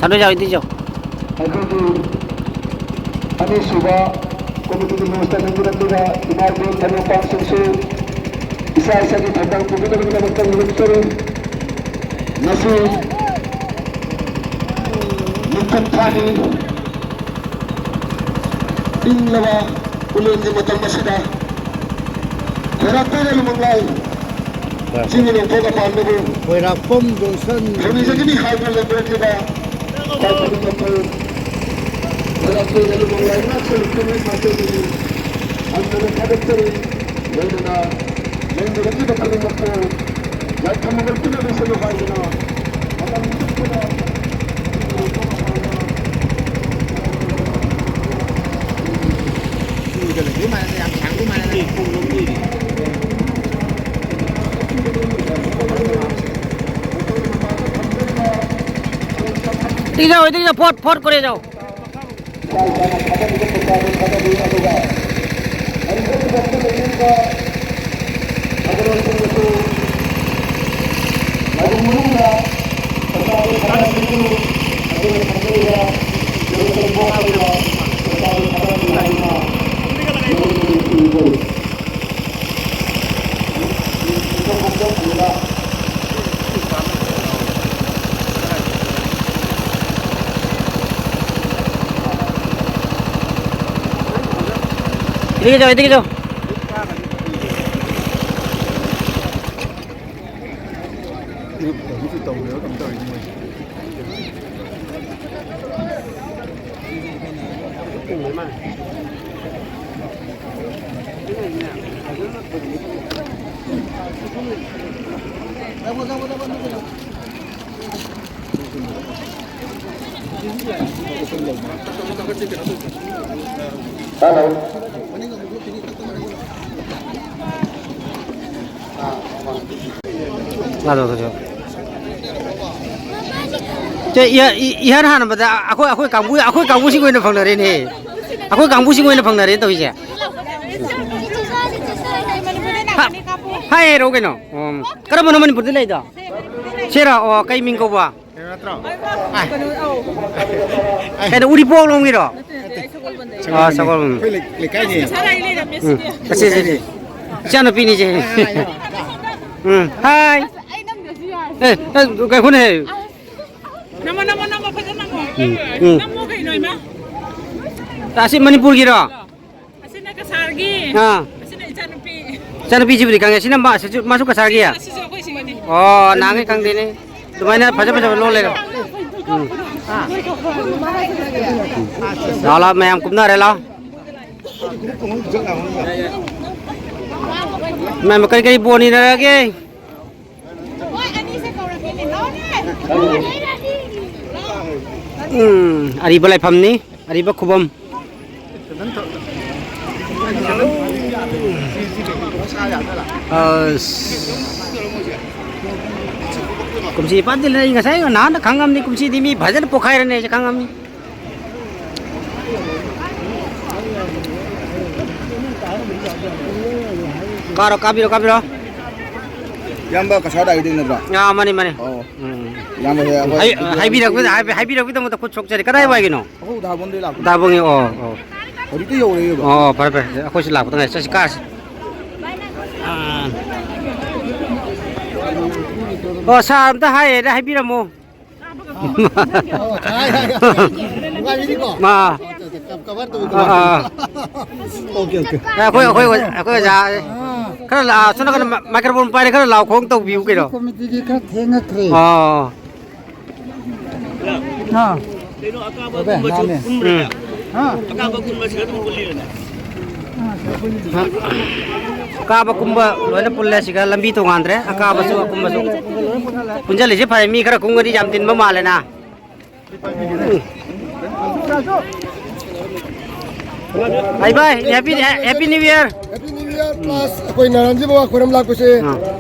자동차 어디죠? Anisuba Komite Minister Nandira Imardi Tanupang Singsu isa-isa di tandang pumila ng mga ministry nasi Nintantani Inglawa ulit ng matang masida Kerato na lumanglay Singin ang toga paano Koirapom Johnson kami sa gini high level nila kahit ito Kerato na lumanglay na sa lumanglay masya dili ang nalakadagtari ngayon na ngayon na kita kalimot po kahit kamagal pinali sa luhay na alam ito ko na đi ra phốt করে যাও এদিকে যাও Hello. 맞아. 저 이하나 하는 보다 아코이 강부시고 있는 방나리네. 아코이 강부시고 있는 방나리 또 이제. 하에 오게노. 그러면 어머니 부들래다. 제라 cây mình câu à. Cái đó uri bông luôn kìa. Sao con? cái gì Cái gì? Cha nó pin gì? Hai. Cái con này. Nama pasal nama. Nama kayak noy mah. Asin Manipur kira. Asin nak sargi. Asin nak ikan pi. Sana pi sih kang asin masuk ke sargi ya. Asin aku isi ni. Oh, nangi kang dini. Lumayan pasal lo lego. Đó là mẹ em cũng nói đây lo. Mẹ mà cây buồn đi ra kia. Ariba lại phẩm ní, ariba khubom. Kumsi padil na inga sayo na kangam ni kumsi dimi bhajan pokhai rane kangam ni. Karo kabiro. Yamba kasada iding na ba? Ya mani. Oh. Yamba haibirak kita muta kuchok cari kadai ba gino. Ako dabon de la. Dabongi Dito yo le ba. Oh, pare. Ako sila ko tangay sa sikas. Oh, sa amta haibirak mo. Ma. Kabar to. Okay. Ako ja. Kala suna kana microphone pare kala law khong to view kiro. Committee di ka thenga kre. Oh. Ha. Pero akaba Abe, name. Ha. akaba kun masih tu boleh na. Akaba kumba loina pulle siga lambi to ngandre akaba su kumba su. Punjali je phai mi khara kungari jam tin ma male na. Bye. Happy New Year. Happy New Year plus ako'y naranji mo ako ram lag ko si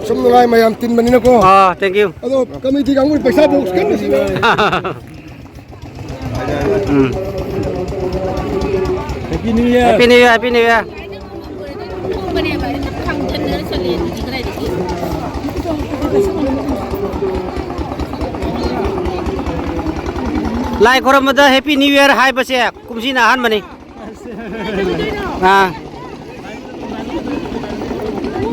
sumnungay mayam tin manin ako. Oh, thank you. Ano kami di kang mo paisa box kan si. Happy New Year. Happy New Year. lai koramada happy new year hai base kumsi na han mani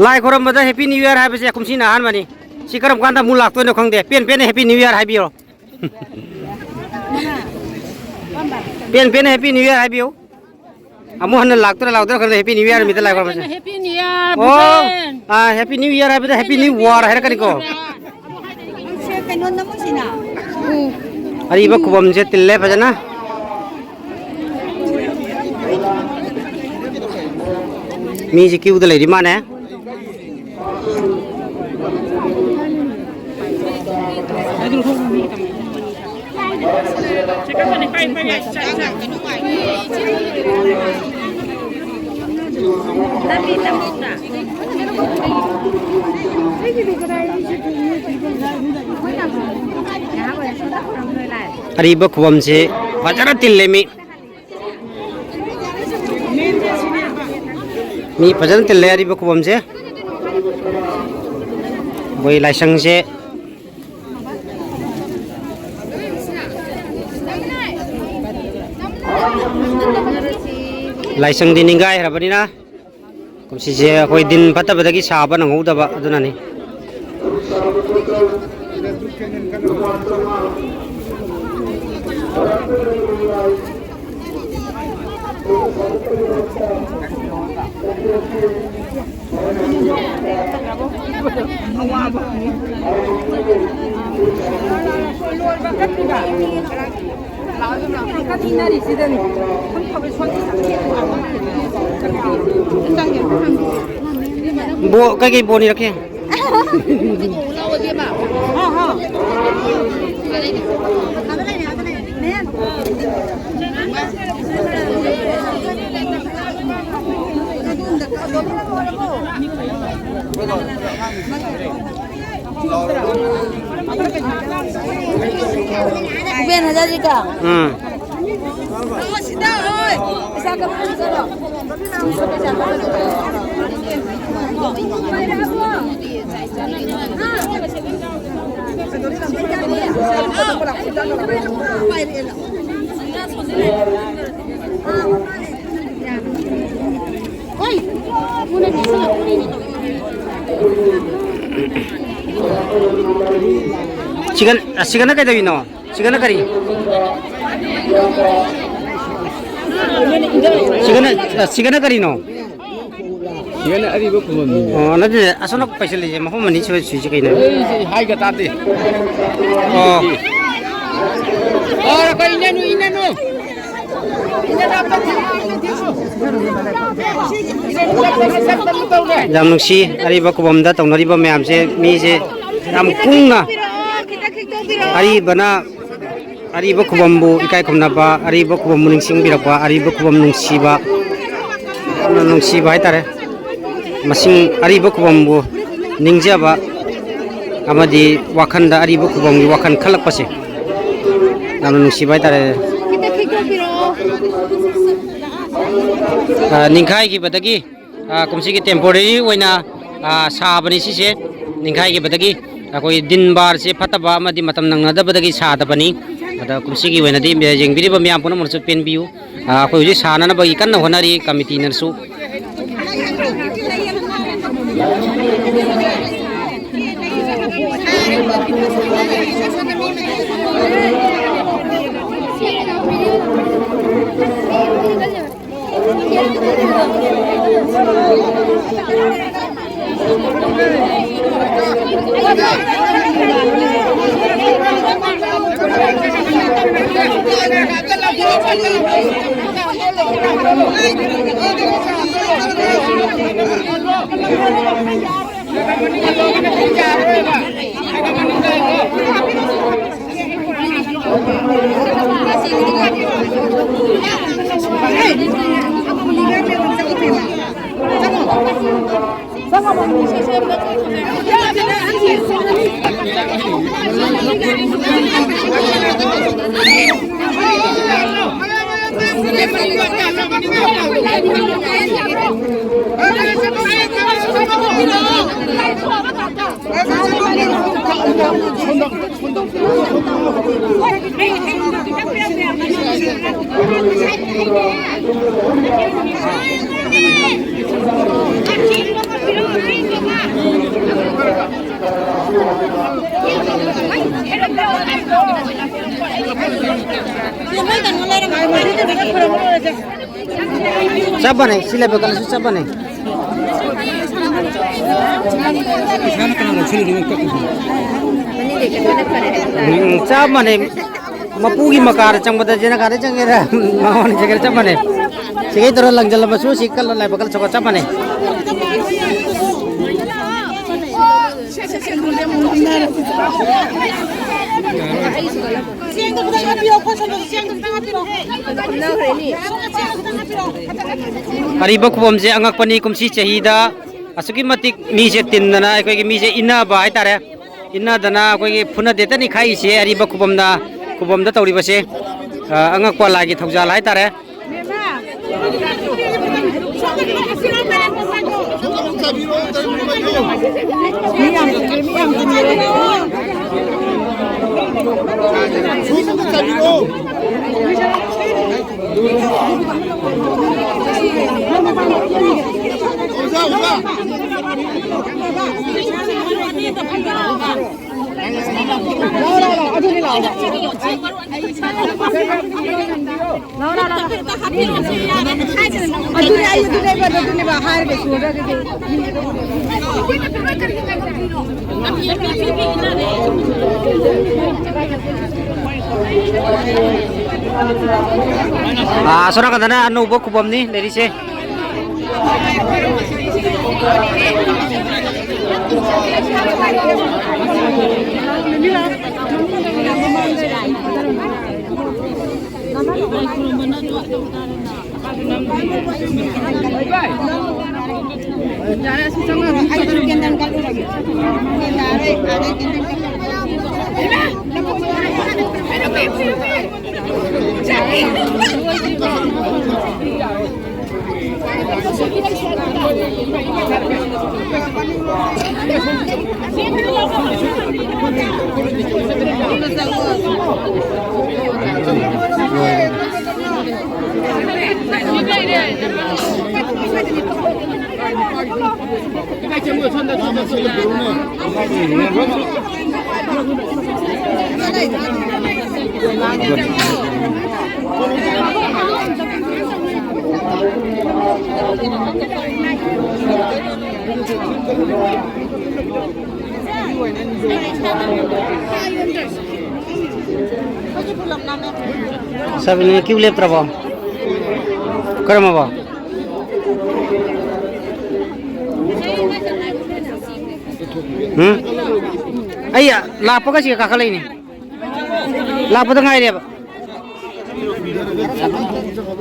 lai koramada happy new year hai base kumsi na han mani si karam kanda mu lak to no khang de pen happy new year hai bio pen happy new year hai bio amu han lak to khang happy new year mi ta lai koramada happy new year oh happy new year hai base happy new war hai ka ni ko ariba kubam je tille bajana mi je kiu de le di mane ariba kubam je bajara tille mi bajara tille ariba kubam je boi laisang je laisang diningai harabanina kumsi je hoi din patabadagi saba nangudaba aduna ni bo cái bo ni rakhe Bên là ra gì cả? Sao các bạn sao đó? Chicken cái gì nó? Chicken cái gì? Chicken cái gì nó? Chicken ari ba kumam. Nó thì nó phải xử lý mà không mình đi chơi cái này. Hai cái tát đi. cái inanu Jam nungsi ariba kubam da tong ariba mayam se mi se am kunga aribana ariba kubam bu ikai khomna ba ariba kubam ningsing birakwa ariba kubam nungsiba hai tare masing ariba kubam bu ningjaba amadi wakhanda ariba kubam gi wakhan khalak pase nam nungsiba hai tare ningkhai ki badagi kumsi ki temporary oina sabani si se ningkhai ki badagi akoi din bar se phataba amadi matam nangna da badagi sa da bani ada kumsi ki oina di jengbiri ba myam puna monsu pen biu akoi ji sana na bagi kan na honari committee nar su Siapa nih? Sila bakal siapa nih? Siapa nih? Mapugi makar cang bata jena kare cang era mawan jaga siapa nih? Sige turun lang jalan basu sikal lah bakal cokot siapa nih? Ariba kubam je angak pani kumsi chahida asuki matik mi je tinnana koi mi je inna ba ai tare inna dana koi phuna deta ni khai se ariba kubam da tawri ba se angak pa lagi thauja lai tare Sora kadana anu bo kubam ni dari se sabi ni kiulep trabo karama ba ayya lapo kasi kakalay ni lapo da ngai ba Hãy subscribe cho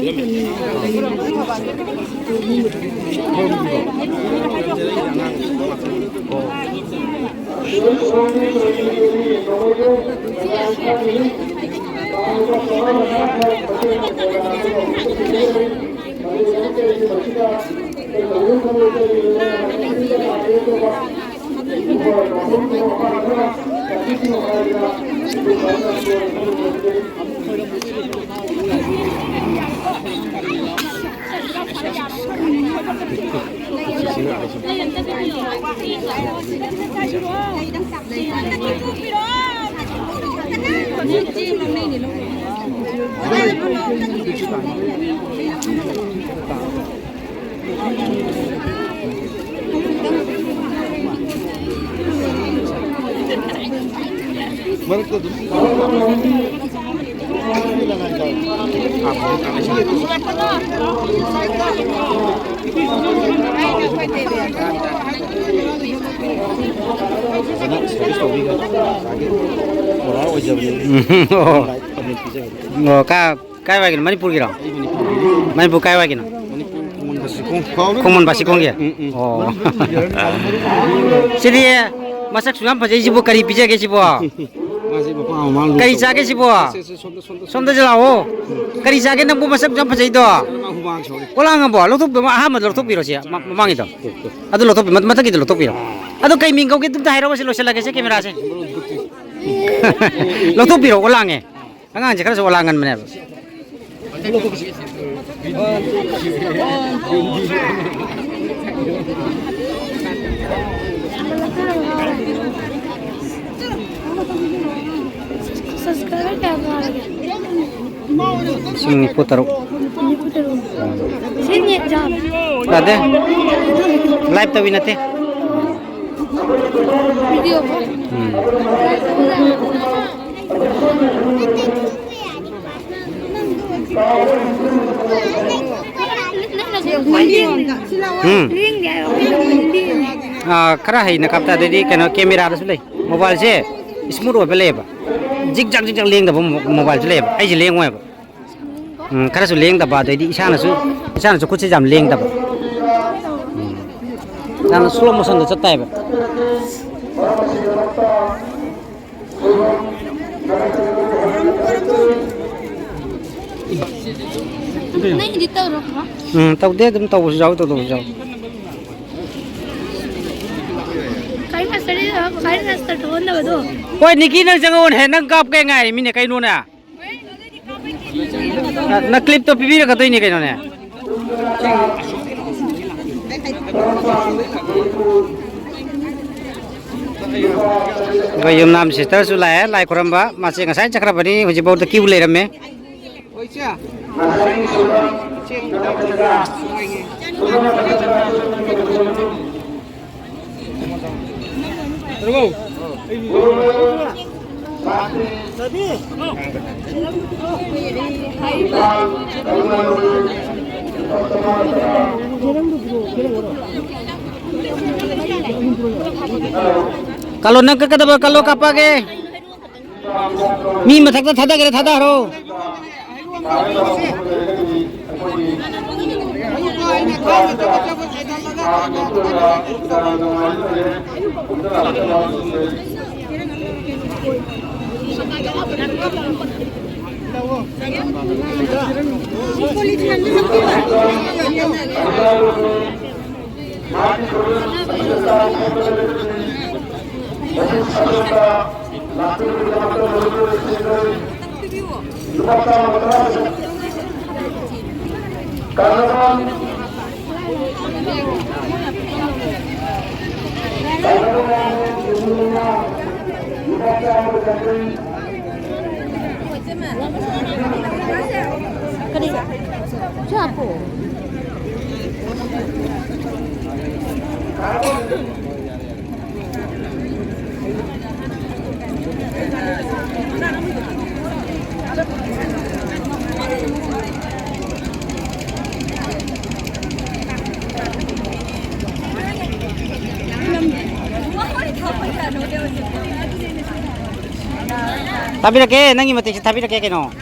kênh Ghiền Mì Gõ để không bỏ lỡ những video hấp dẫn. cái vài cái Manipur kìa, Manipur cái vài kìa, không muốn bác sĩ con kìa, xin đi, masak suam phải chỉ bộ cari pizza cái chỉ bộ, cari cha cái chỉ bộ, xong tới giờ cari cha cái nông bộ masak suam phải chỉ đó, orang apa, lo tu Ahmad lo tu biro sih, mang itu, aduh lo tu, mata kita lo tu biro, aduh kayak minggu kita tu hero masih lo selagi sih kamera sih, lo tu biro orangnya, angan cakap soal orangan mana. Sini putar. Sini jam. Ada? Live tapi nanti. Video. Kara hai nak kapta jadi kena kamera ada sulai. Mobile je smooth wa bele ba. Jig jag leng da mobile je le ba. Ai je leng wa ba. Kara su leng da ba jadi isana su kuch jam leng da ba. Sana slow motion da chatai ba. नहीं दिता रखा tàu đế đâm tàu rau tàu rau काही नसतं ठेवून दे तो oi niki nang jangon he nang kap ke ngai mine kai no na na clip to pibi ka to ni kai no ne goi yum nam sister su lai koramba ma se ngasai chakrabani hoji bau to kiu le ramme kalau nang ke kata kalau kapage mi mathak ta thada gare thada haro tapi lagi nangi mati tapi lagi keno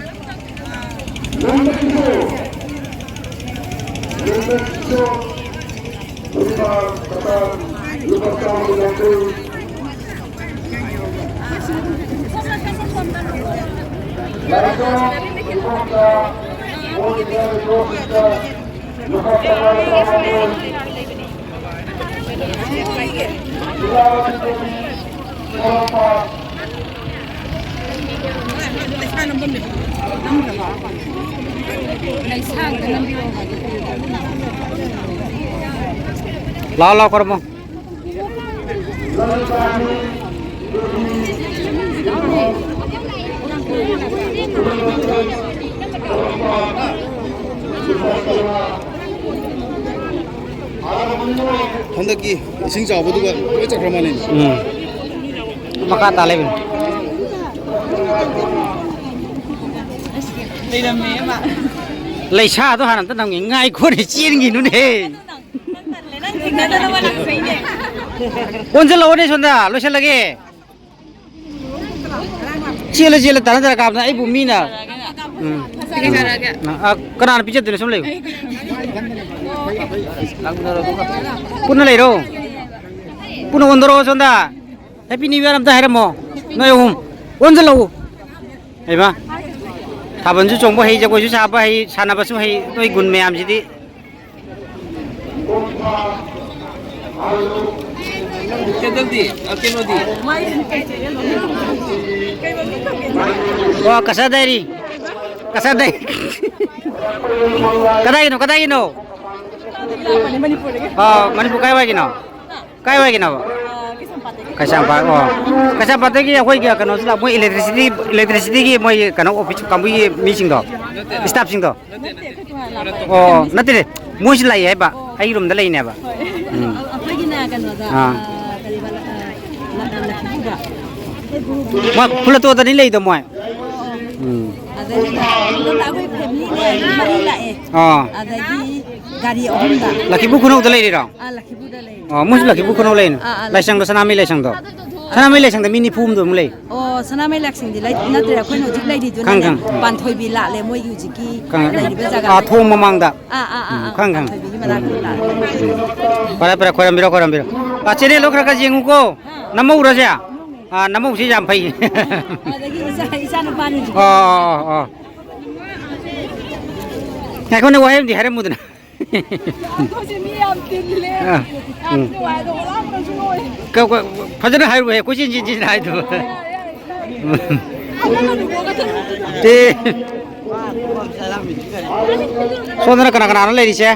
lao kormo ꯃꯊꯛꯀꯤ ꯏꯁꯤꯡ ꯆꯥꯎꯕꯗꯨꯒ ꯂꯣꯏ ꯆꯠꯈ꯭ꯔ ꯃꯥꯜꯂꯦ ꯃꯈꯥ ꯇꯥ ꯂꯩꯕꯅꯤ ꯂꯩꯁꯥꯗꯣ ꯍꯥꯟꯅ ꯑꯝꯇ ꯅꯪꯉꯤ ꯉꯥꯏꯈꯣꯅꯦ ꯆꯦꯟꯈꯤꯅꯨꯅꯦ ꯀꯣꯟꯁꯤꯜꯂꯛꯑꯣꯅꯦ ꯁꯣꯝꯗ ꯂꯣꯏꯁꯤꯜꯂꯒꯦ ꯆꯦꯜꯂ ꯆꯦꯜꯂ ꯇꯥꯟꯅꯗꯔ ꯀꯥꯕꯅ ꯑꯩꯕꯨ ꯃꯤꯅ ꯀꯅꯥꯅ ꯄꯤꯖꯗꯣꯏꯅꯣ ꯁꯨꯝ ꯂꯩꯌꯨ ꯄꯨꯟꯅ ꯂꯩꯔꯣ ꯄꯨꯟꯅ ꯑꯣꯟꯊꯣꯔꯛꯑꯣ ꯁꯣꯝꯗ ꯍꯦꯄꯤ ꯅ꯭ꯌꯨ ꯏꯌꯥꯔ ꯑꯝꯇ ꯍꯥꯏꯔꯝꯃꯣ ꯅꯣꯏ ꯑꯍꯨꯝ ꯑꯣꯟꯁꯤꯜꯂꯛꯎ ꯍꯩꯃ ꯊꯥꯕꯜꯁꯨ ꯆꯣꯡꯕ ꯍꯩ ꯖꯒꯣꯏꯁꯨ ꯁꯥꯕ ꯍꯩ ꯁꯥꯟꯅꯕꯁꯨ ꯍꯩ ꯅꯣꯏ ꯒꯨꯟ ꯃꯌꯥꯝꯁꯤꯗꯤ ꯑꯣ ꯀꯁꯥ ꯗꯥꯏꯔꯤ ꯀꯗꯥꯏꯒꯤꯅꯣ ꯃꯅꯤꯄꯨꯔ ꯀꯥꯏꯋꯥꯏꯒꯤꯅꯣ ꯀꯩꯁꯥꯝꯄꯥꯠ ꯑꯣ ꯀꯩꯁꯥꯝꯄꯥꯠꯇꯒꯤ ꯑꯩꯈꯣꯏꯒꯤ ꯀꯩꯅꯣꯁꯨ ꯂꯥꯛ ꯃꯣꯏ ꯏꯂꯦꯛꯇ꯭ꯔꯤꯁꯤꯇꯤꯒꯤ ꯃꯣꯏ ꯀꯩꯅꯣ ꯑꯣꯐꯤꯁ ꯀꯥꯡꯕꯨꯒꯤ ꯃꯤꯁꯤꯡꯗꯣ ꯁ꯭ꯇꯥꯐꯁꯤꯡꯗꯣ ꯑꯣ ꯅꯠꯇꯦ ꯃꯣꯏꯁꯨ ꯂꯥꯛꯏ ꯍꯥꯏꯕ ꯑꯩꯒꯤ ꯔꯨꯝꯗ ꯂꯩꯅꯦꯕ ꯑꯩꯈꯣꯏꯒꯤꯅ ꯀꯩꯅꯣꯗ ꯐꯨꯂꯇꯣꯗꯅꯤ ꯂꯩꯗꯣ ꯃꯣꯏ ꯑꯗꯩꯗ ꯑꯩꯈꯣꯏ ꯐꯦꯃꯤꯂꯤꯅꯦ ꯃꯔꯤ ꯂꯥꯛꯑꯦ ꯑꯗꯒꯤ ꯒꯥꯔꯤ ꯑꯍꯨꯝꯗ ꯂꯛꯈꯤꯄꯨ ꯈꯨꯅꯧꯗ ꯂꯩꯔꯤꯔꯣ ꯂꯛꯈꯤꯄꯨꯔꯗ ꯂꯩ ꯑꯣ ꯃꯣꯏꯁꯨ ꯂꯛꯈꯤꯄꯨ ꯈꯨꯅꯧ ꯂꯩꯅꯤ ꯂꯥꯏꯁꯪꯗꯣ ꯁꯅꯥꯃꯍꯤ ꯂꯥꯏꯁꯪꯗꯣ ꯃꯤ ꯅꯤꯐꯨ ꯍꯨꯝꯗꯣꯏꯃꯨꯛ ꯂꯩ ꯑꯣ ꯁꯅꯥꯃꯍꯤ ꯂꯥꯏꯁꯪꯗꯤ ꯅꯠꯇ꯭ꯔꯦ ꯑꯩꯈꯣꯏꯅ ꯍꯧꯖꯤꯛ ꯂꯩꯔꯤꯗꯨꯅ ꯄꯥꯟꯊꯣꯏꯕꯤ ꯂꯥꯠꯂꯦ ꯃꯣꯏꯒꯤ ꯍꯧꯖꯤꯛꯀꯤ ꯂꯩꯔꯤꯕ ꯖꯒꯥ ꯊꯣꯡ ꯃꯃꯥꯡꯗ ꯈꯪ ꯄꯥꯟꯊꯣꯏꯕꯤꯒꯤ ꯃꯅꯥꯛꯇ ꯂꯥꯠꯂꯦ ꯐꯔꯦ ꯈꯣꯏꯔꯝꯕꯤꯔꯣ ꯆꯦꯅꯦꯜꯗꯣ ꯈꯔ ꯌꯦꯡꯉꯨꯀꯣ ꯅꯝꯍꯧꯔꯁꯦ ꯅꯝꯍꯧꯁꯤ ꯌꯥꯝ ꯐꯩ ꯑꯗꯒꯤ ꯏꯆꯥ ꯅꯨꯄꯥꯅꯤ ꯑꯣ ꯉꯥꯏꯈꯣꯅꯦ ꯋꯥꯍꯩ ꯑꯃꯗꯤ ꯍꯥꯏꯔꯝꯃꯨꯗꯅ ꯐꯖꯅ ꯍꯥꯏꯔꯨꯍꯦ ꯀꯣꯏꯆꯦꯟ ꯆꯦꯟ ꯍꯥꯏꯗꯣ ꯁꯣꯝꯗꯅ ꯀꯅꯥꯅꯣ ꯂꯩꯔꯤꯁꯦ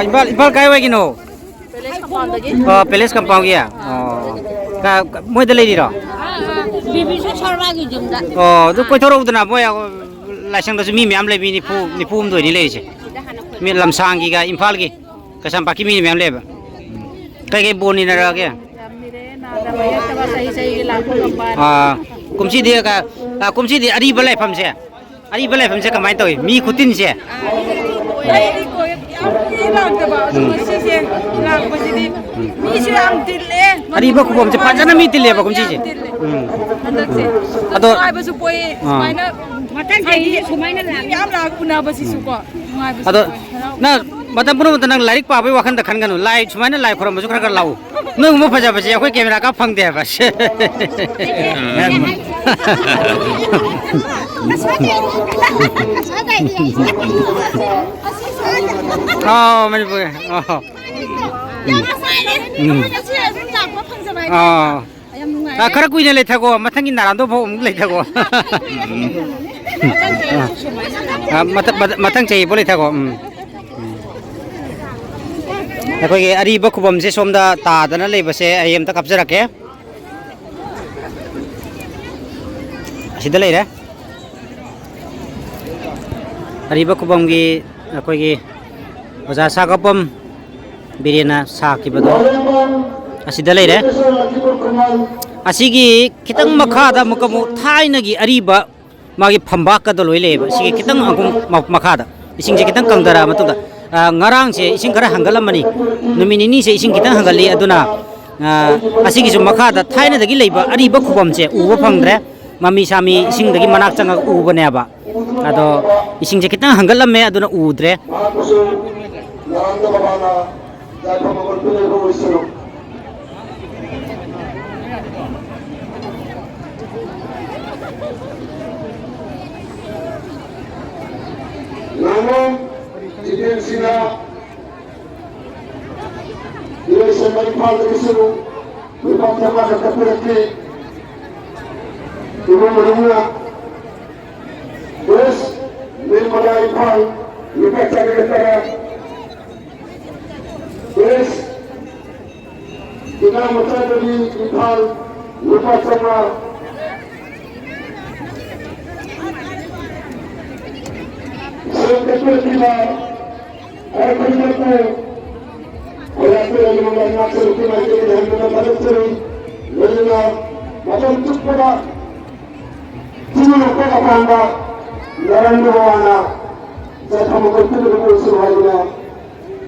ꯏꯝꯐꯥꯜ ꯀꯥꯏꯋꯥꯏꯒꯤꯅꯣ ꯄꯦꯂꯦꯁ ꯀꯝꯄꯥꯎꯟꯒꯤ ꯃꯣꯏꯗ ꯂꯩꯔꯤꯔꯣ ꯑꯣ ꯑꯗꯨ ꯀꯣꯏꯊꯣꯔꯛꯎꯗꯅ ꯃꯣꯏ ꯂꯥꯏꯁꯪꯗꯁꯨ ꯃꯤ ꯃꯌꯥꯝ ꯂꯩ ꯃꯤ ꯅꯤꯐꯨ ꯍꯨꯝꯗꯣꯏꯅꯤ ꯂꯩꯔꯤꯁꯦ ꯃꯤ ꯂꯝꯁꯥꯡꯒꯤꯒ ꯏꯝꯐꯥꯜꯒꯤ ꯀꯩꯁꯥꯝꯄꯥꯠꯀꯤ ꯃꯤ ꯃꯌꯥꯝ ꯂꯩꯌꯦꯕ ꯀꯩꯀꯩ ꯕꯣꯟ ꯏꯟꯅꯔꯛꯑꯒꯦ ꯀꯨꯝꯁꯤꯗꯤ ꯑꯔꯤꯕ ꯂꯥꯏꯐꯝꯁꯦ ꯀꯃꯥꯏꯅ ꯇꯧꯏ ꯃꯤ ꯈꯨꯇꯤꯟꯁꯦ ꯂꯥꯛꯇꯕ ꯑꯗꯨ ꯉꯁꯤꯁꯦ ꯂꯥꯛꯄꯁꯤꯗꯤ ꯃꯤꯁꯨ ꯌꯥꯝ ꯇꯤꯜꯂꯦ ꯑꯔꯤꯕ ꯈꯨꯕꯝꯁꯦ ꯐꯖꯅ ꯃꯤ ꯇꯤꯜꯂꯦꯕ ꯀꯨꯝꯁꯤꯁꯦ ꯍꯟꯗꯛꯁꯦ ꯑꯗꯣ ꯅꯨꯡꯉꯥꯏꯕꯁꯨ ꯄꯣꯛꯏ ꯁꯨꯃꯥꯏꯅ ꯃꯊꯪꯗꯤ ꯁꯨꯃꯥꯏꯅ ꯃꯌꯥꯝ ꯂꯥꯛ ꯎꯅꯕꯁꯤꯁꯨꯀꯣ ꯅꯨꯡꯉꯥꯏꯕꯁꯨ ꯑꯗꯣ ꯄꯣꯛꯏ ꯅꯪ ꯃꯇꯝ ꯄꯨꯝꯅꯃꯛꯇ ꯅꯪ ꯂꯥꯏꯔꯤꯛ ꯄꯥꯕꯒꯤ ꯋꯥꯈꯟꯗ ꯈꯟꯒꯅꯨ ꯁꯨꯃꯥꯏꯅ ꯂꯥꯏ ꯈꯣꯏꯔꯝꯕꯁꯨ ꯈꯔ ꯂꯥꯛꯎ ꯅꯣꯏꯒꯨꯝꯕ ꯐꯖꯕꯁꯦ ꯑꯩꯈꯣꯏ ꯀꯦꯃꯦꯔꯥ ꯀꯥꯞ ꯐꯪꯗꯦꯕ ꯃꯅꯤꯄꯨꯔ ꯈꯔ ꯀꯨꯏꯅ ꯂꯩꯊꯒꯣ ꯃꯊꯪꯒꯤ ꯅꯥꯔꯥꯟꯗꯣ ꯐꯥꯎ ꯑꯃꯨꯛ ꯂꯩꯊꯒꯣ ꯃꯊꯪ ꯆꯍꯤ ꯐꯥꯎ ꯂꯩꯊꯒꯣ ꯑꯩꯈꯣꯏꯒꯤ ꯑꯔꯤꯕ ꯈꯨꯕꯝꯁꯦ ꯁꯣꯝꯗ ꯇꯥꯗꯅ ꯂꯩꯕꯁꯦ ꯑꯩ ꯑꯝꯇ ꯀꯥꯞꯆꯔꯛꯀꯦ ꯑꯁꯤꯗ ꯂꯩꯔꯦ ꯑꯔꯤꯕ ꯈꯨꯕꯝꯒꯤ ꯑꯩꯈꯣꯏꯒꯤ ꯑꯣꯖꯥ ꯁꯥꯒꯥꯄꯝ ꯕꯤꯔꯦꯟꯅ ꯁꯥꯈꯤꯕꯗꯣ ꯑꯁꯤꯗ ꯂꯩꯔꯦ ꯑꯁꯤꯒꯤ ꯈꯤꯇꯪ ꯃꯈꯥꯗ ꯑꯃꯨꯛ ꯊꯥꯏꯅꯒꯤ ꯑꯔꯤꯕ ꯃꯥꯒꯤ ꯐꯝꯕꯥꯛꯀꯗꯣ ꯂꯣꯏ ꯂꯩꯌꯦꯕ ꯁꯤꯒꯤ ꯈꯤꯇꯪ ꯃꯈꯥꯗ ꯏꯁꯤꯡꯁꯦ ꯈꯤꯇꯪ ꯀꯪꯊꯔꯛꯑ ꯃꯇꯨꯡꯗ ꯉꯔꯥꯡꯁꯦ ꯏꯁꯤꯡ ꯈꯔ ꯍꯪꯒꯠꯂꯝꯃꯅꯤ ꯅꯨꯃꯤꯠ ꯅꯤꯅꯤꯁꯦ ꯏꯁꯤꯡ ꯈꯤꯇꯪ ꯍꯪꯒꯠꯂꯤ ꯑꯗꯨꯅ ꯑꯁꯤꯒꯤꯁꯨ ꯃꯈꯥꯗ ꯊꯥꯏꯅꯗꯒꯤ ꯂꯩꯕ ꯑꯔꯤꯕ ꯈꯨꯕꯝꯁꯦ ꯎꯕ ꯐꯪꯗ꯭ꯔꯦ ꯃꯃꯤ ꯁꯥꯃꯤ ꯏꯁꯤꯡꯗꯒꯤ ꯃꯅꯥꯛ ꯆꯪꯉꯒ ꯎꯕꯅꯦꯕ ꯑꯗꯣ ꯏꯁꯤꯡꯁꯦ ꯈꯤꯇꯪ ꯍꯪꯒꯠꯂꯝꯃꯦ ꯑꯗꯨꯅ ꯎꯗ꯭ꯔꯦ कटुरकीला कार्यक्रमात कोल्हापूर मंगळवार सुरू माहिती ध्यान मदत करून योजना मदत चुकपडा तीन लोक कांदा नरेंद्र भवाना जसा मुख्यमंत्री को सुरुवातीला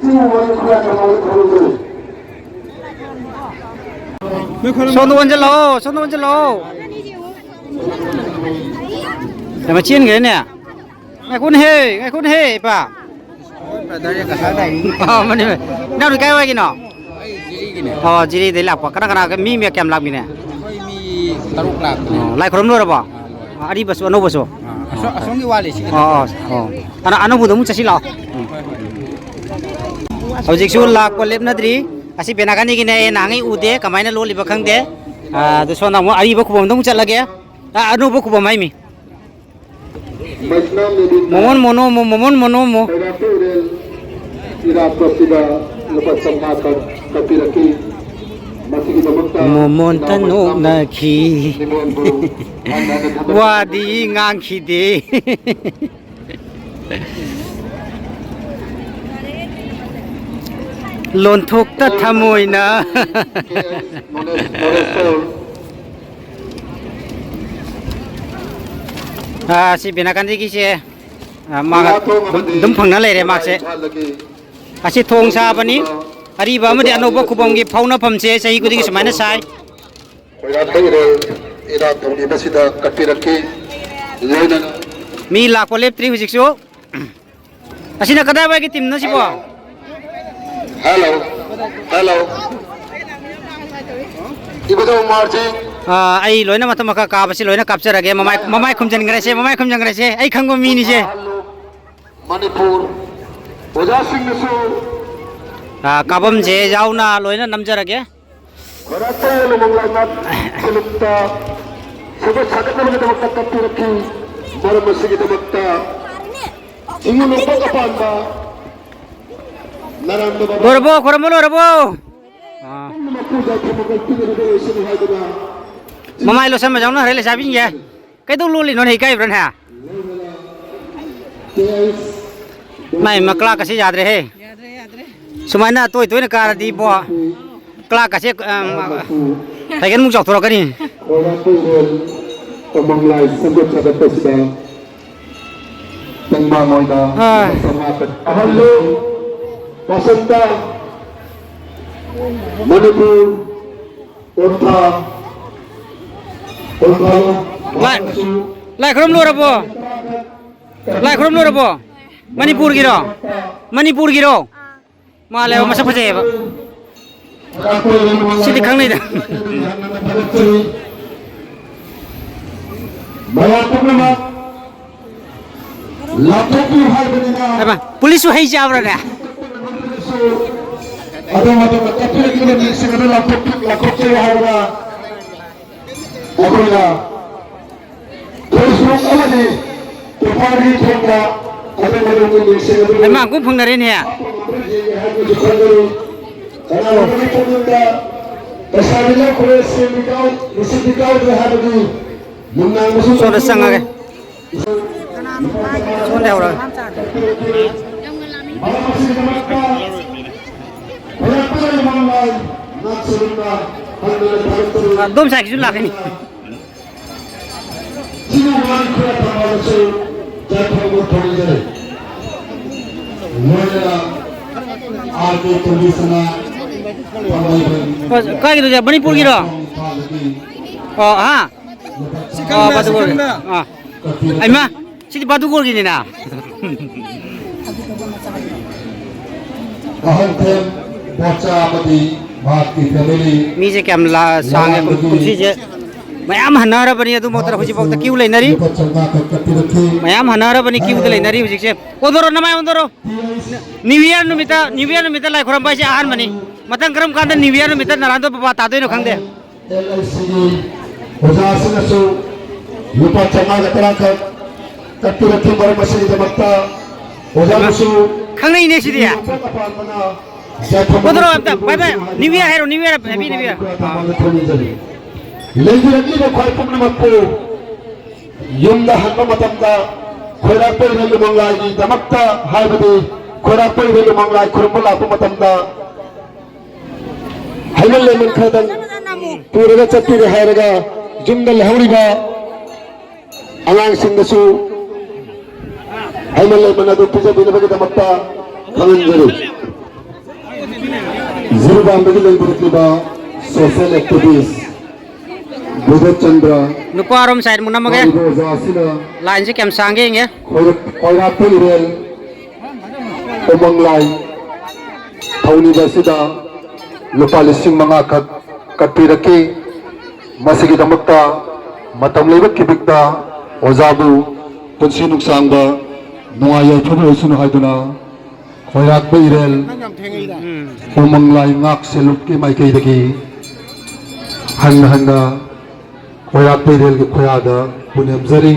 तीन वर्ष खुला क्रमांक करून Son tuan jelo, son tuan jelo. Mà chiên cái nè. Ngay con hê, bà. Mà đi. Nào được cái vậy kìa. Jadi dia lap. Kadang-kadang mi mi kem lap gini. Mi taruk lak. Lai korom lu apa? Adi basu, anu basu. Asong wali sih. Anu butuh mu casi lah. Ojek sul lak kolep nadri. Asi benakani gini nangi ude kamaina lo liba khang de. Tu so namu ari ba kubam dong chat lagi ya. Anu ba kubam mai mi. Momon mono mo. Momon tanu nakhi. Wadi ngangki de. Lon thok ta thamoi na. Si benakan di kisi maga dumpang na lere mak se asi thong sa bani ari ba ma de anoba khubam gi phauna pham se sahi kudi gi smaina sai mi la ko lep tri hujik so asi na kada ba gi tim na si bo. Hello. Ibu tu marji. Ai loina mata maka kap si loina kapsa rage mamai khumjan gare se ai khango mi ni se. Manipur. Oja Singh Nasu. Kabam je jauna loina namja rage. Korata lu manglanat selukta. Sebab sakat nama kita makta kapi rakhi. Baru masih kita makta. Ingu lupa kapan ba. Gorbo koromolo robo. Mamai lo sama jauna rele sabing ya. Kai tu luli non hikai bran ha. Mai makla kasi yaad rahe. Sumaina toy na kar di bo. Kla kasi thai kan muk jok thora kani. Manglai sabut sadat presiden. Tengma moida. Hello. Pasanta Manipur Ortha Lai khrom lo rabo Manipur giro ma le ma sa phaje ba sidi khang nei da Maya Purnama Laptopi har benina ba police hai jawra da ada tapi lagi ni sekarang laptop saya harga apa ya terus apa ni terpari tengah ada ni sekarang emang aku pengnarin ya karena ini pemuda pesannya kulit semikau musikau terhadap menang musuh sudah sangat ke sudah orang dom sa kisun laki ni kaya gitu ya Manipur gitu ha Batugor ay ma si Batugor gini na mi je kam la sang kumsi je mayam hanara bani adu motor huji bokta kiu leinari mayam hanara bani kiu de leinari huji se odoro namai odoro new year numita lai khoram bai se ahan bani matang karam kanda new year numita narando baba ta doi no khangde oja sinasu lupa chama gatara ka kattirati bar masjid makta oja musu khangai ne sidia odoro abta bye bye new year hero new year happy new year lagi ni khoi pumna makko yumda hanba matamda खोरापै rail मंगलाई दमकता हाइबदी खोरापै rail मंगलाई खुरम लाप मतमदा हाइमल लेमन खदन पूरगा चत्तुरे हायरगा जुमदा लहौरिबा अलांग सिंगसु हाइमल लेमन अदु पिजा बिनबगे दमकता खंजरी जिरुबाम बगी लेबरतिबा सोशल एक्टिविस्ट बुधत चंद्र नुपारोम साइड मुना मगे लाइन से कैम सांगे इंगे खोरापै रेल उमंगलाई थौनी बसिदा लुपा लिसिंग मंगा कत्पीरकी मसिगी दमकता मतम लेब किबिकता ओजाबु पुंसी नुकसांगबा नुआ याइफुन ओइसुन हाइदुना खोरापै रेल उमंगलाई ngak सेलुट की माइकई दगी हन्ना खोरापै रेल के खोयादा पुनेमजरी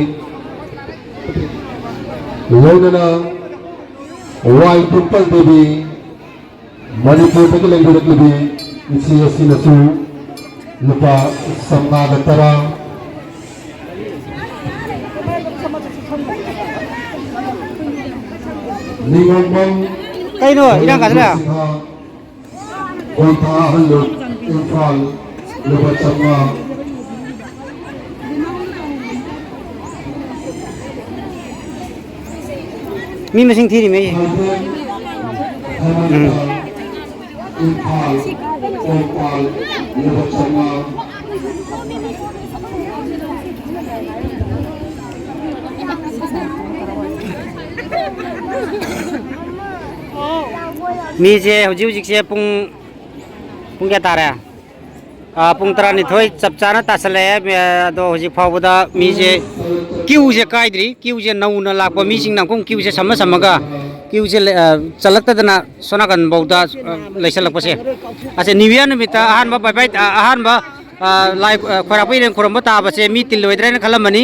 लोनना वाई पिंपल देवी मणिपुर के लेंगुरकलिबी इसी ऐसी नसु लुपा समागतरा निगमंग कई नो इधर का चला कोंथा हल्लो इंफाल लुपा चम्मा मी मसिंग थी में ये इंफाल कोंपाल लुपा चम्मा मी जे हुजी से पुंग क्या तारा पुंग तरा निथोई चप चाना तासले दो हुजी फावदा मी जे क्यू जे काइद्री क्यू जे नौ न लाप मी सिंग नाम क्यू जे सम समगा क्यू जे चलक्तदना सोनाकन बौदा लैसलकपसे असे न्यू ईयर निमित्त अहानबा बाय अहानबा लाइ खोरापै रेन खोरम ताबसे मी तिललोइद्रेन खलमनी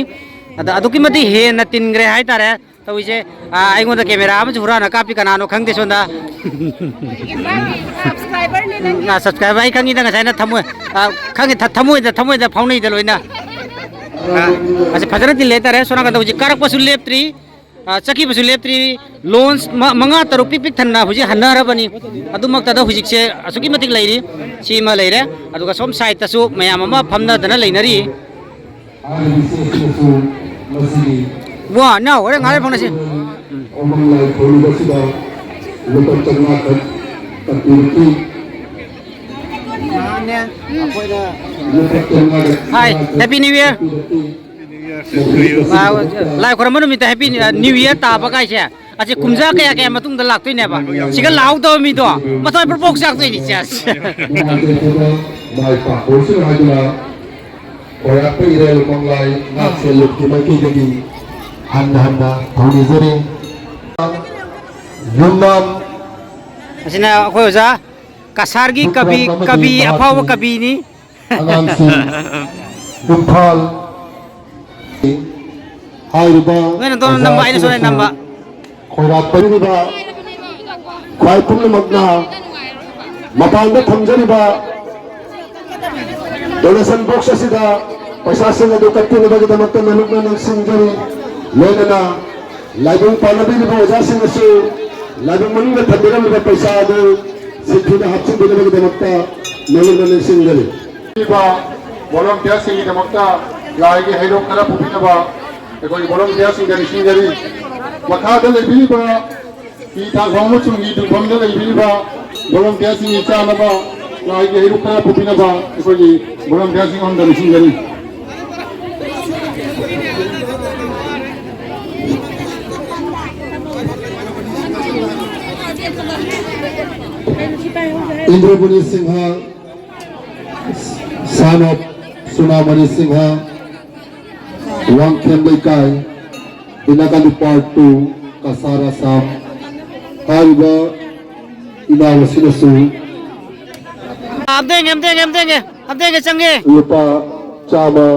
अदुकी मति हे न तिनग्रे हाय तारे तौइसे आइगोंदा कैमरा अम जुराना कापी कनानो खंगदे सोंदा सब्सक्राइबर ने नंगी सब्सक्राइबर आई खंगी दा साइना थमो खंगे थमोय दा फाउनै दा लोइना अच्छा फजर दिले तारे सोना का हुजी करक पसु लेप्त्री चकी पसु लेप्त्री लोन्स मंगा तरु पिक पिक थन्ना हुजी हन्नारबनी अदुमक ता हुजी से असुकी मतिक लैरी सीमा लैरे अदुगा सोम साइड तसु मयाम अमा फमना दना लैनरी वा ना ओरे ngaरे फंगनासे उमंगलाई थौनी बसिदा लुपा चम्मा कत्पीरकी हाय हैप्पी न्यू ईयर लाइ खोरम नुमित हैप्पी न्यू ईयर ताबा गाइसे असे कुमजा कया कया मतुंग दा लाक्तोइनेबा सिगा लाउदो मिदो मथाय प्रपोक जाक्तोइनि चेस माय पापोस हाइदुना खोरापै रेल उमंगलाई ngak सेलुट की माइकई दगी हन्ना थौनी जरी युमम असिना अखोय ओजा kasargi kabi apa kabi ini Impal Hairiba mana tuan nambah ini soalnya nambah Khorapai riba Khwai pung magna Mapanda thamjariba donation box asida paisa sing adu kattu ni bagi damat nalugna ng singjari lenana labung palabi riba oja sing asu labung manunga thamjara riba paisa adu सिद्धि हाथ से बिना दमकता नलुग नल single बा volunteer सिंग दमकता लाइगे हेरो करा पुपिनबा एकोई volunteer सिंगरी मखा the लेबिबा की था home चुंगी दुबम द लेबिबा volunteer सिंग चानबा लाइगे हेरो करा पुपिनबा एकोई volunteer सिंग हम द सिंगरी Indrapuri Singh son of Sunamani Singha Wangkhem Laikai Binagalu Part 2 Kasara Sam Hariba Inawa Sinasu हम देंगे चंगे Lupa Chama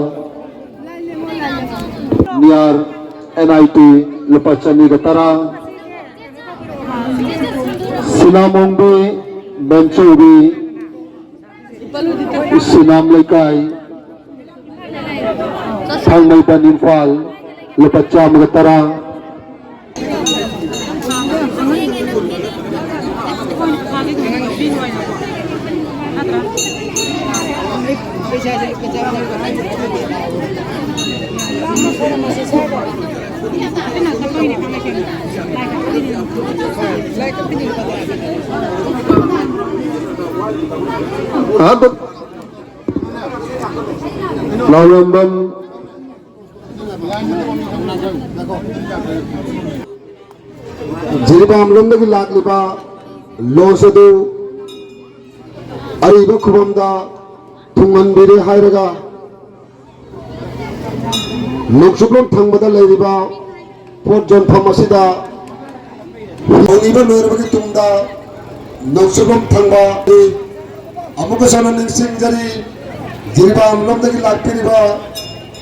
Niar NIT Lupa Chani Gatara Sinamongbi Menchobi Sinam Laikai Thangmay Ban Infal Lupa Chama Gatara Nauyambam Jiribam lomdagi lakliba losadu ariba khubamda thungmanbire hairaga loksublom thangbada leiriba pot jonpham asida oniba loirabagi tungda loksublom thangba amuka sana ningsingjari Jiribam lomdagi lakpiriba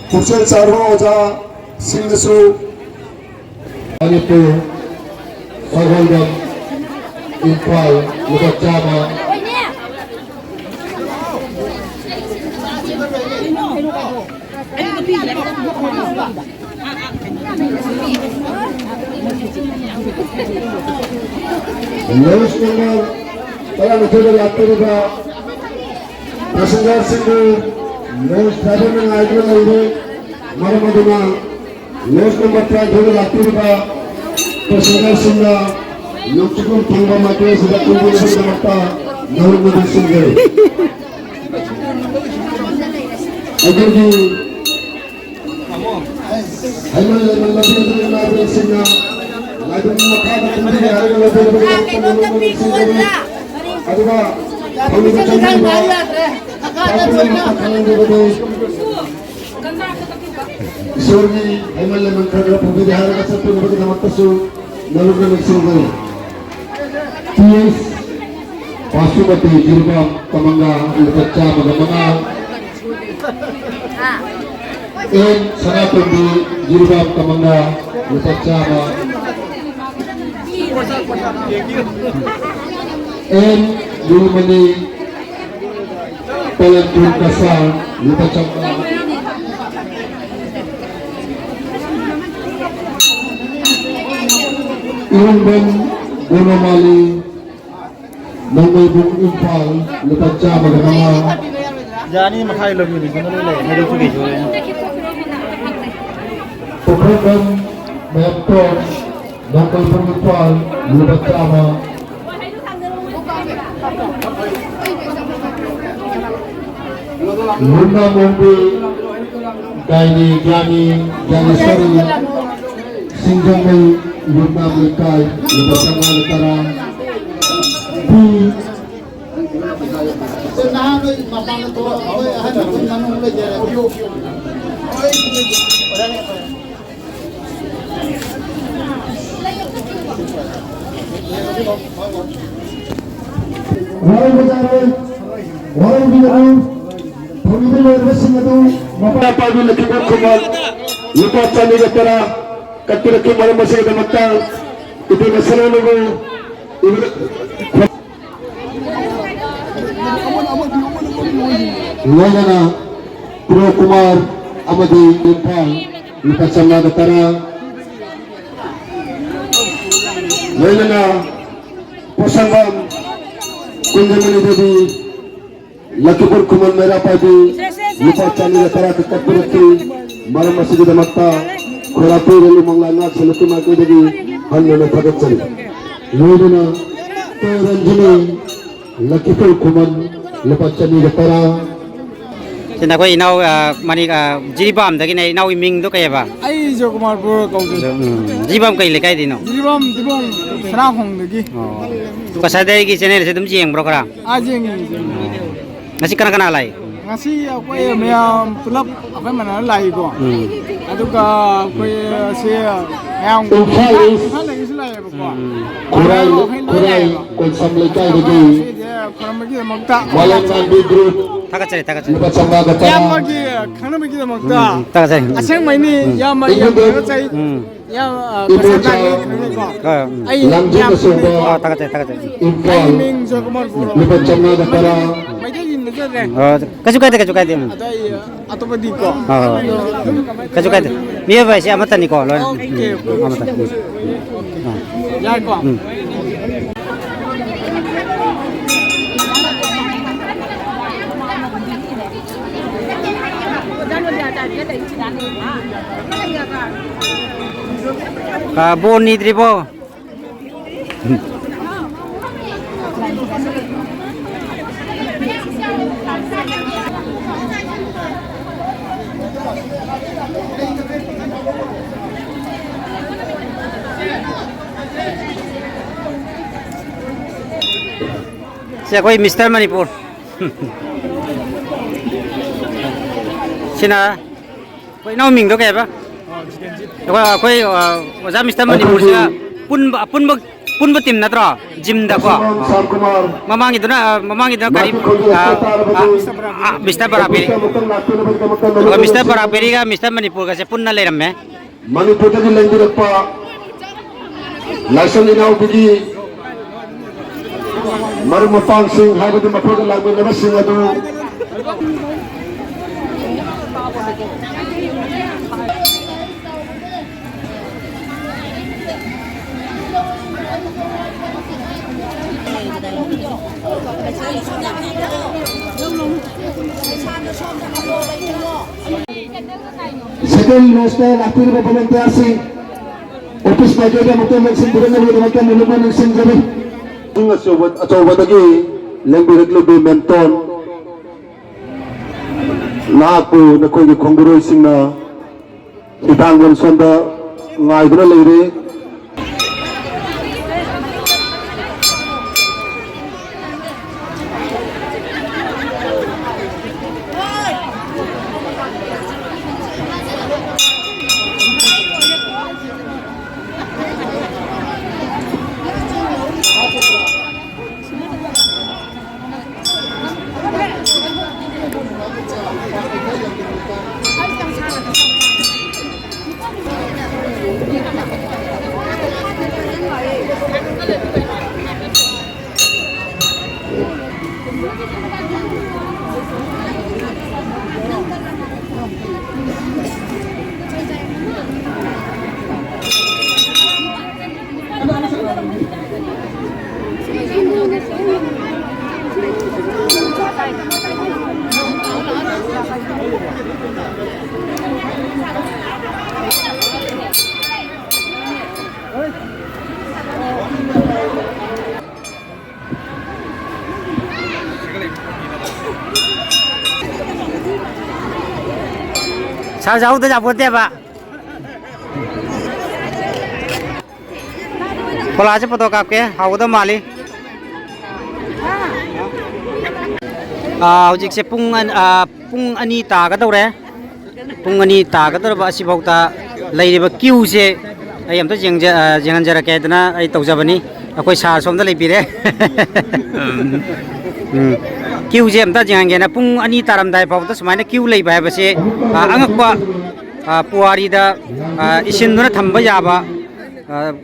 Kusel Sarva Oja Singdasu Alipu Sagoldam Impal Lukat Jama Lewis number Tala Nuthuda Lakpiriba Passenger Singhu Lewis Travel and Idol Aire Maramaduna Lewis number 12 Nuthuda Lakpiriba Passenger Singha Loksukum Thangba Mate Sida Kumbhi Sida Naurmudi Singhe Agarji Haimal Labhi Labhi Singha Laidun Makada Kumbhi Haimal Labhi Singha Aduga Pamita Chandra Sorgi Haimal Labhi Kumbhi Haimal Sabtu Nubadi Namatasu Naurmudi Singhe T.S. Pasupati Jiribam Kamanga Lukacha Magamanga N. Sanatundi Jiribam Kamanga Lukacha N. Yulmani Pelentun Kasar Lukacha Irunban Gunamali Nangaybung Impal Lukacha Magamanga Jani makai lagi ni, kena dulu. Mari pergi jauh. Program Mapton Nangaybung Impal Lukacha Luna Mombi Gaini Jani Jani Sari Singjamai Luna Mekai Lukacha Magatara Di Lagana Pro Kumar Amadi Impal Lukacha Magatara Lagana Posangam Kunjamani Devi Lakipur Kumar Merapadi Lukacha Magatara Kakapurati Maramasi Damakta Kurapi Relu Manglanak Salukuma Devi Hanna Pagatsari Lagana Ranjini Lakipur Kumar Lukacha Magatara Sina ko inaw mani Jiribam dagi na inaw iming do kaya ba? Ay jo kumar puro kau tu. Jiribam kay lekay dino. Jiribam tibong serang hong lagi. Tu kasada ki channel se tum jieng bro kara. Ajeng. Nasi kana alai. Ngasi aku yang tulap apa mana lagi ko. Aduga aku yang lagi selai apa ko. Kurai konsamlekai lagi. Kalau begitu makta. Malam nanti grup Takacari. Lukacha Magatara Yang lagi, kalau begitu makta. Takacari. Asing ini yang takacari. Yang kesatari ini ko. Ay yang Oh takacari. Impal Ming jo kumar puro. Lukacha Magatara May jadi ni je. Oh kasukay de. Ada atau bedi ko. Oh kasukay de. Miya ba siya amatan ni ko lo. Okay. Amatan. Ya ko. Bon nidribo. Siya ko'y Mr. Manipur. Sina ko'y nauming do kaya ba? Ko'y wajah Mr. Manipur siya pun ba tim na tro gym da ko. Mamang itu na karib Mr. Barapiri. Mr. Barapiri ka Mr. Manipur ka siya pun na leram me. Manipur tadi lanjut apa? Langsung inau pergi. Mari mafang sing hai betul mafang lagu nama sing adu. Second national aktif volunteer sing office maju dia betul sing bukan dia makan minuman sing jadi. Acoba lagi lebih menton na aku nak kau kongguru sing na hidang dan sonda ngai guna lagi. Jauh-jauh tu jauh dia pak. Kalau aja foto kakek, aku tu mali. Ujik se pung Anita kata orang, pung Anita kata orang si bau ta, lagi dia kiu se, ayam tu jangan jarak kayak tu na, ay tahu siapa ni, aku sah som tu lebih deh. Kiu je amta jangan gana pung Anita ramdai bau tu semuanya kiu lagi bayar besi, angak pa puari dah isin tu na thamba jaba,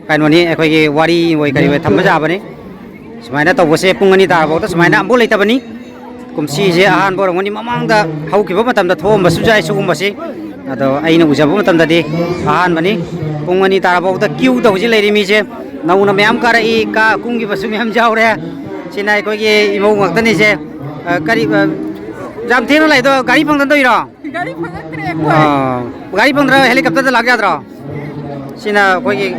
kan wani aku ke wari woi kari woi thamba jaba ni, semuanya tahu besi pung Anita bau tu semuanya ambil lagi apa ni. Kumsi je ahan borong ni mamang da hau ki ba matam da thom ba sujai sugum ba si ado aina uja ba matam da di ahan bani pungani tara ba da kiu da uji leiri mi je nauna myam kara I ka kungi ba su myam jaw re sinai ko ge imau ngak tani je kari jam thena lai do gari phang dan do ira gari phang ra helicopter da lag ja dra sina ko ge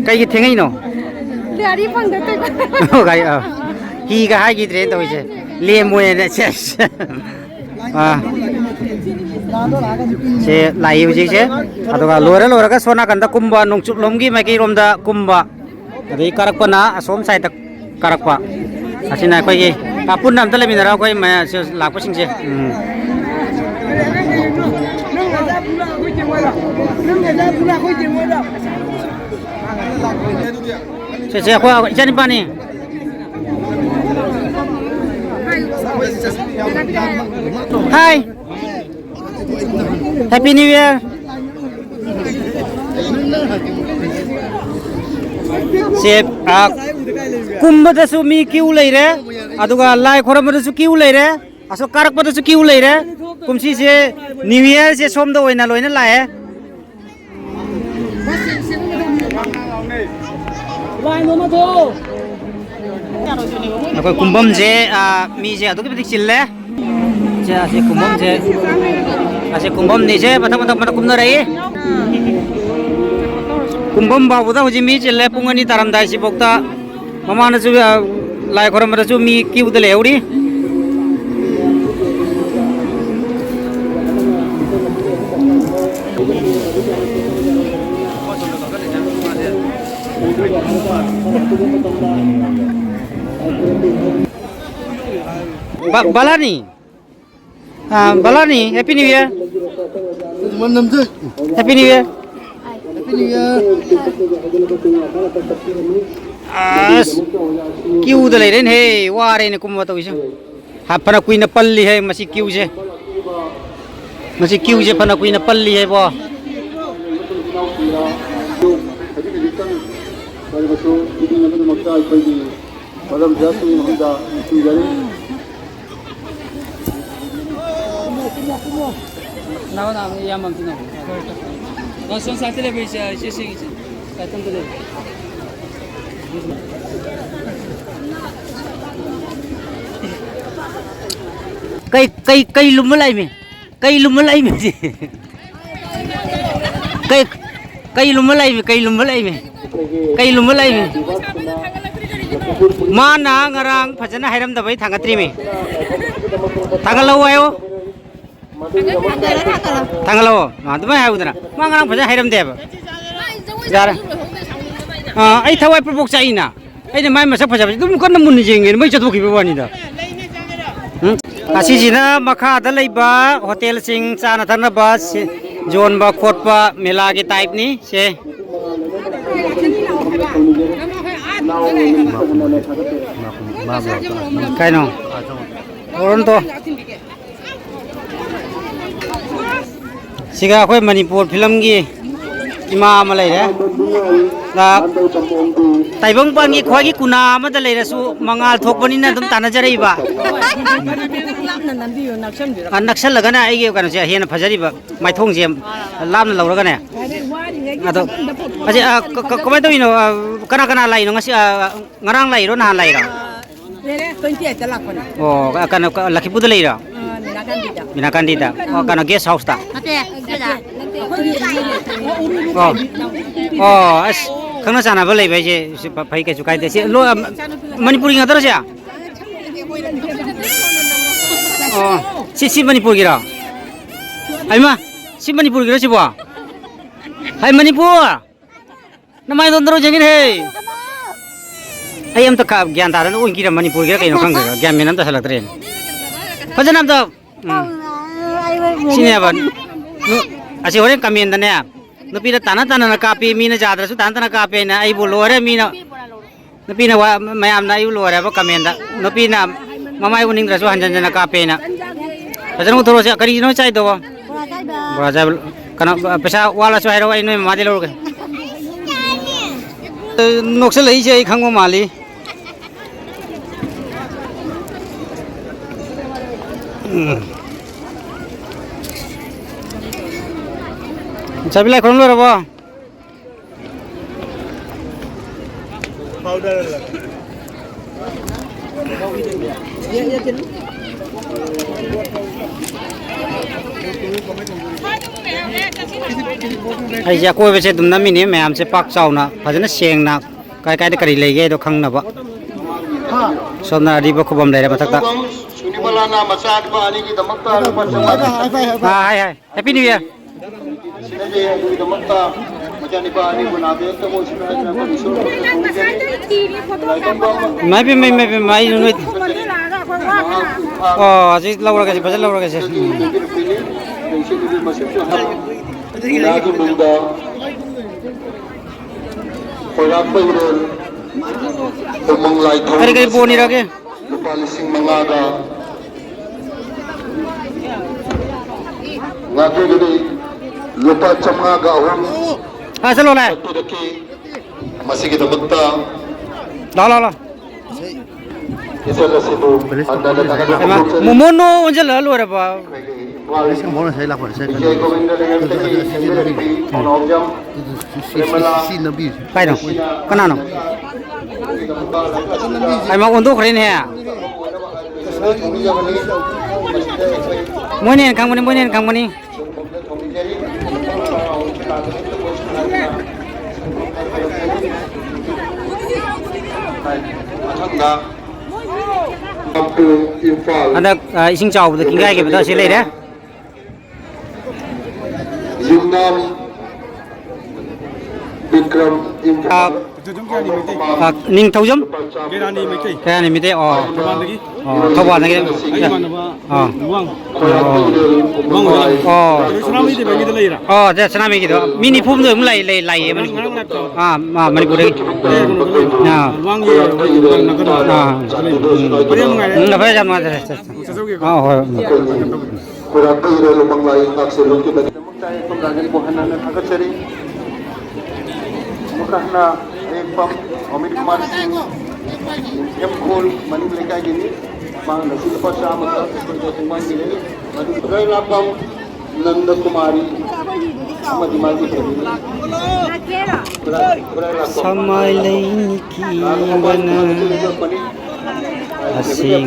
kai ge thengai no Dari pang dapat. Oh kaya, higa hai gitu rento je, lemu ni ses, se layu je se, atau kalau lora kan sona kan tak kumba nungcup lomgi macam rom da kumba, jadi karak pana asom saya tak karak pa, asina kau ye, apun nam tele minara kau ye maya se laku sing je. Saya aku ikan apa ni? Hai, Happy New Year. Sip, kumbh dah sumi kiu lay re, aduga lai koram dah su kiu lay re, aso karak dah su kiu lay re, kumsi se New Year se som dah oina loina lai. Aku kumbam je, mi je, aduh kita dikcil le. ase kumbom ni se pathang mana kumna rai kumbom babuda hoji mi chille pungani taram dai si bokta mamana chu lai khoram ra chu mi kiu de leuri Balani, Balani, Happy New Year. Happy New Year. Kiu de leiden hey, ware ne kumwa to isu. Hapana kuina palli hai masih kiu je. Masih kiu je pana kuina palli hai bo. Nào nào em làm thế nào? Nó xuống sát thế này bây giờ sẽ sinh cái tâm tư này. Cây lùm lại mày, cây lùm lại mày gì? Cây lùm lại mày, cây lùm lại mày, cây lùm lại mày. Mana ngarang phajana hairam da bai thangatri me thangalo ayo thangalo ma duma ha udana ma ngarang phajana hairam deb jara ai thawai propok chai na ai ne mai masak phajaba dum kon mun ni jeng mai chatu ki bani da asi jina makha da leiba hotel sing chana thana ba zone ba khot ba mela ge type ni se cái nào orang tu sehingga aku Manipur film gi ima malai deh lah taibang pangi kau gi kuna ama dah leh rasu mangal thok bani na dum tanah jari ba naksal laga na aige kan sih hian fajari ba mai thong jem lam na laura kan ya atau aja kau itu ino kana lai no ngasi ngarang lai ro na lai ro oh kan laki putu lai ro minakan dida oh kana guest house ta oh as kana sana boleh baca pai ke cukai desi lo Manipur ingat terus ya oh si Manipur kira ayo mah si Manipur kira si buah hai Manipur namai don terus jengin hei ayam tak gian taran oh kira Manipur kira kayak nongkrong kira gian menam tak salah tren macam nam tak sini apa asyik orang kami enten ya napi na tanah na kapi mina jadra su tanah kapi na ibu luar mina napi na mayam na ibu luar apa kami enten napi na mama ibu ning drasu hanjan na kapi na macam itu terus ya kari no cai do berasa karena pesa wala su hero ini mati lor ke noksel lagi sih kang mali Sabi lai korang luar apa? Powder lah. Aja kau bersih tu nama ini, macam sepak cau na, pasal siang na, kai dekari lagi itu kang na ba. So na di ba kubam dari apa tak? Malana masad ba ani ki damakta Hai, Happy New Year. sinaje ki damakta majani ba ani buna de to mo sinaje na ko isu Mai nuit. Oh, asyik laura kasi, pasal laura kasi. Lagi bunda koyak payron umang lai thong Kari poni rake. lupa lising mangaga ngake gede lupa chamaga hum Asal lo lah. masih kita betta Lah. isa la sibu anda Emang mumono unjal lalu ada apa? Govinda dengan tadi onojam Kai no, kana no. Emang untuk keren ya. Moinen kang mani moinen kang mani. Ada ising chau da kingai ke bata silai re. Yunnan Bikram Imphal Ning thaujam Gerani mai kai. kaya ni mite oh Bang lagi. thawal nagi Ai mana ba? oh Buang. Bang oh Senam ini bagi dia lagi lah. oh ja sanami gitu mini phum de mulai lai mani mani pur na Buang ye. Nak kena. Beri mengai. na pa jam ma de Sesuatu ke. oh Kurang kira lumang lain tak seluk kita muktai pembagian buhanan dan agak seri mukahna pam Omid Kumar yang cool mani mereka gini mang nasi lepas sama seperti semua gini madu berai lapam Nanda Kumari sama di maju seri berai lapam samai lai ki bana asing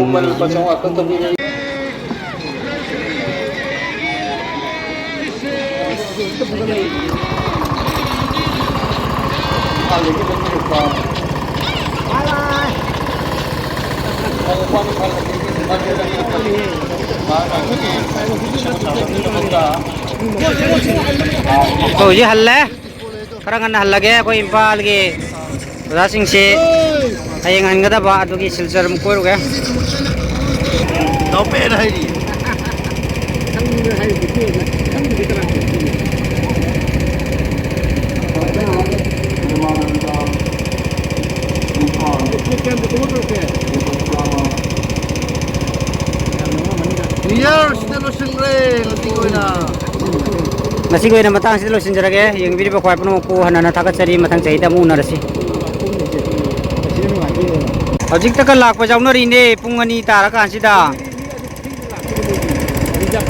oh ye halle karangan hallage ko impal ge rasing se ayeng hangada ba adugi silsar mu koru ge dope rai Masih gue nama tang sih lo senjata yang video kuat penuh ku hana takat cari matang cari tamu narasi. Ojik tak kelak pajau nari ini pungani tarak kan sih dah.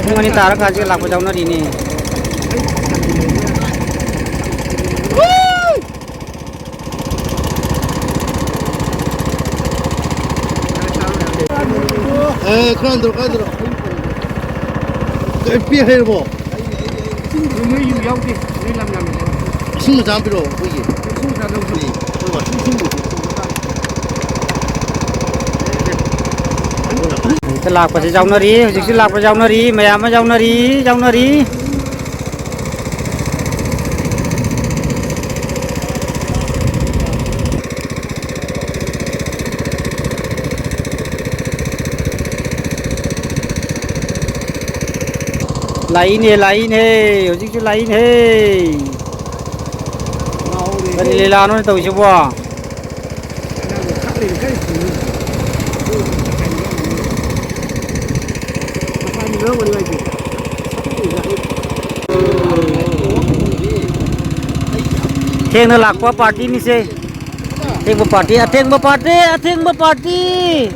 Pungani tarak kan sih kelak pajau nari ini. kran dulu piye hai bo Mới yêu dấu đi. Đây làm sing ma jam biro ko ye Sung sa đâu sung. Kelak pajau jauh nari, ojik sih kelak pajau nari, mayam jauh nari. Lain he, ojik sih lain he. Bani lela nó tàu chưa Theng nó lạc qua party ni se. Theng ba party, theng ba party.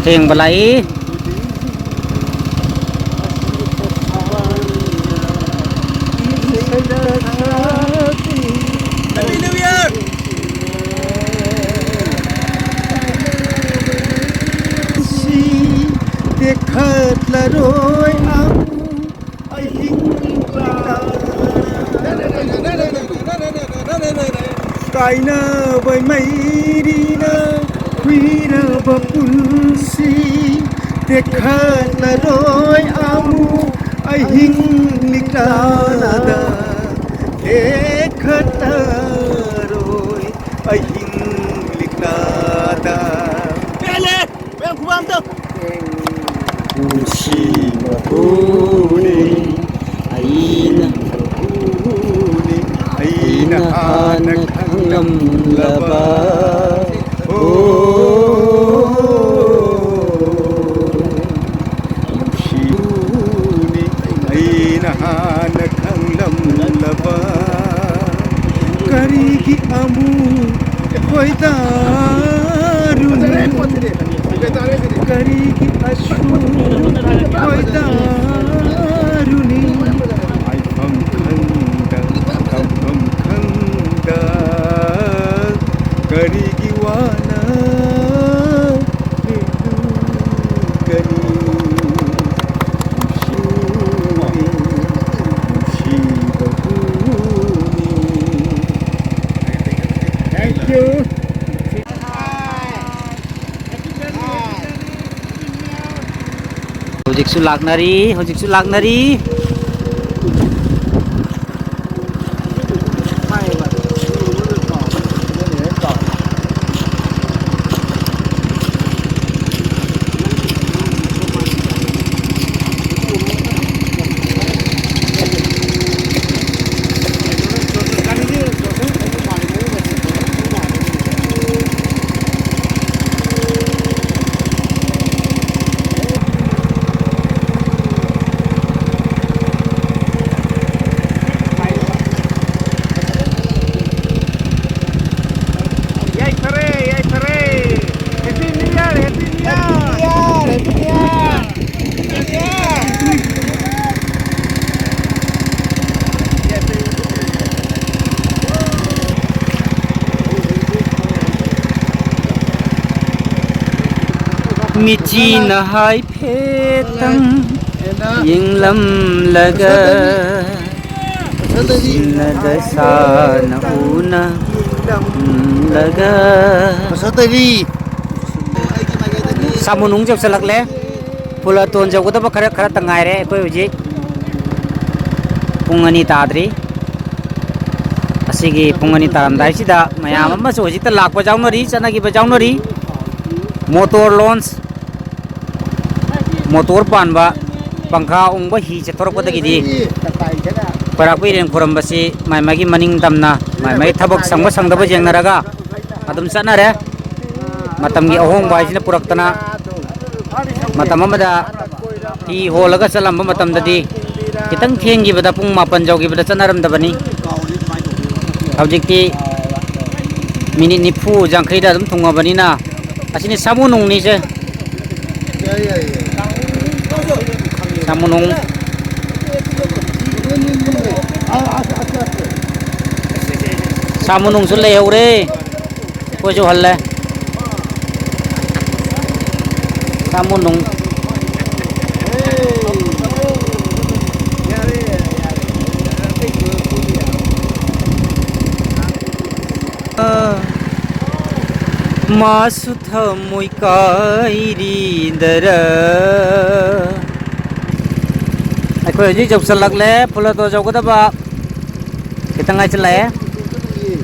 Theng balai. Kaina bai mairina Kuira bapulsi Dekhatla roi amu Ahing niklanada Dekhatla roi Ahing niklanada Pele! Pele kubam tu! Kusi mahuni Aina Aina anak hangam laba Oh ꯈꯣꯏꯗꯥꯔꯨꯅꯤ ꯀꯔꯤꯒꯤ ꯑꯁꯨꯝ ꯈꯣꯏꯗꯥꯔꯨꯅꯤ ꯍꯥꯏꯐꯝ ꯈꯪꯗ ꯇꯝꯐꯝ ꯈꯪꯗ ꯀꯔꯤꯒꯤ ꯋꯥꯅ ꯂꯦꯜꯂꯨꯒꯅꯤ Thank you. Hojiksu laknari. Michi na hai phetang yinglam laga na dasa na una laga samunung jab salak le pula ton jab ko khara khara tangai re koi uji pungani tadri asigi pungani taram dai sida mayam amma so hojita lakpa jaunari chana gi bajaunari motor launch motor panba pangkha ungba hi che thorok da gi di parak pi reng khuram basi mai magi maning damna mai thabak sangba sangdaba jengnaraga adum chana re matam gi ahong bai sina puraktana matam amada hi holaga salamba matam dadi kitang thengi bada pung mapan jaugi bada chanaram dabani objekti minit nifu jangkhai da dum thunga bani na asini samunung ni je samunung samunung su le hore ko jo halle samunung masu thamoi kairi dara akhoi ji jok salak le pula to jok da ba kitangai chle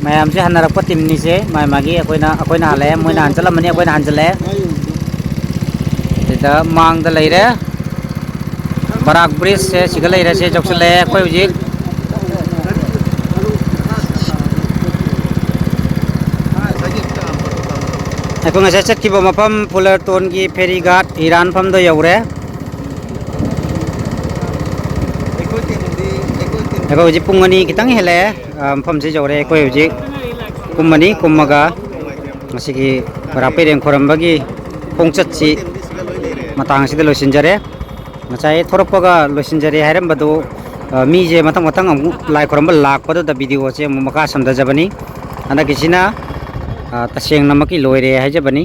mayam se hanarak patim ni se mai magi akhoi na le moi nan chalam mani akhoi nan chle da mang da lai re barak bridge se sigalai re se jok chle akhoi ji Aku ngasih cek kiba mapam Fullerton ki ferry ghat Iran pam do yaure. Aku uji pungani kitang hele pam si yaure aku uji kumani kumaga masih ki berapi yang koram bagi pungcat si matang si lo sinjare. Macai thorok paga lo sinjare haram badu mi je matang lai koram balak pada da video se mumaka samda jabani. Anda kisina taseng namaki loire haja bani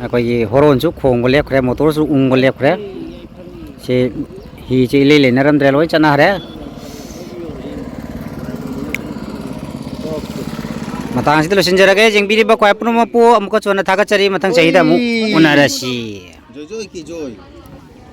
ako ye horon su khong gole khre motor su ung gole khre se hi che le naram dre loi chana hare matang si lo sinjara ge jeng biri ba kwai pnu ma pu amko chona thaga chari matang chahida mu unarasi joy ki joy